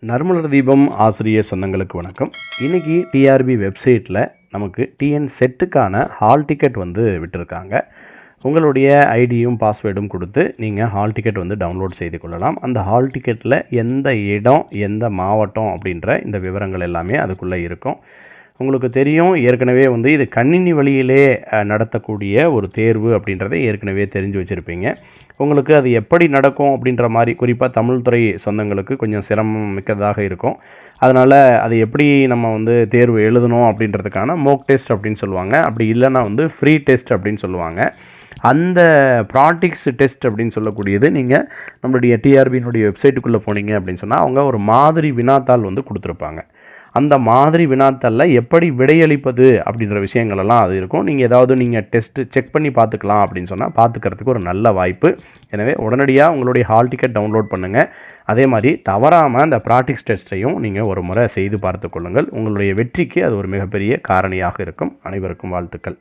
நறுமலர் தீபம் ஆசிரியர் சொந்தங்களுக்கு வணக்கம். இன்றைக்கி டிஆர்பி வெப்சைட்டில் நமக்கு டிஎன் செட்டுக்கான ஹால் டிக்கெட் விட்டிருக்காங்க. உங்களுடைய ஐடியும் பாஸ்வேர்டும் கொடுத்து நீங்கள் ஹால் டிக்கெட் டவுன்லோட் செய்து கொள்ளலாம். அந்த ஹால் டிக்கெட்டில் எந்த இடம், எந்த மாவட்டம் அப்படின்ற இந்த விவரங்கள் எல்லாமே அதுக்குள்ளே இருக்கும். உங்களுக்கு தெரியும், ஏற்கனவே இது கணினி வழியிலே நடத்தக்கூடிய ஒரு தேர்வு அப்படின்றத ஏற்கனவே தெரிஞ்சு வச்சுருப்பீங்க. உங்களுக்கு அது எப்படி நடக்கும் அப்படின்ற மாதிரி, குறிப்பாக தமிழ் துறை சொந்தங்களுக்கு கொஞ்சம் சிரமம் மிக்கதாக இருக்கும். அதனால் அது எப்படி நம்ம தேர்வு எழுதணும் அப்படின்றதுக்கான மோக் டெஸ்ட் அப்படின்னு சொல்லுவாங்க. அப்படி இல்லைன்னா ஃப்ரீ டெஸ்ட் அப்படின்னு சொல்லுவாங்க. அந்த ப்ராக்டிக்ஸ் டெஸ்ட் அப்படின்னு சொல்லக்கூடியது நீங்கள் நம்மளுடைய டிஆர்பியினுடைய வெப்சைட்டுக்குள்ளே போனீங்க அப்படின்னு சொன்னால் அவங்க ஒரு மாதிரி வினாத்தாள் கொடுத்துருப்பாங்க. அந்த மாதிரி வினாத்தாளில் எப்படி விடையளிப்பது அப்படின்ற விஷயங்கள் எல்லாம் அது இருக்கும். நீங்கள் டெஸ்ட்டு செக் பண்ணி பார்த்துக்கலாம் அப்படின்னு சொன்னால் பார்த்துக்கிறதுக்கு ஒரு நல்ல வாய்ப்பு. எனவே உடனடியாக உங்களுடைய ஹால் டிக்கெட் டவுன்லோட் பண்ணுங்கள். அதே மாதிரி தவறாமல் அந்த ப்ராக்டிக்ஸ் டெஸ்ட்டையும் நீங்கள் ஒரு முறை செய்து பார்த்து கொள்ளுங்கள். உங்களுடைய வெற்றிக்கு அது ஒரு மிகப்பெரிய காரணியாக இருக்கும். அனைவருக்கும் வாழ்த்துக்கள்.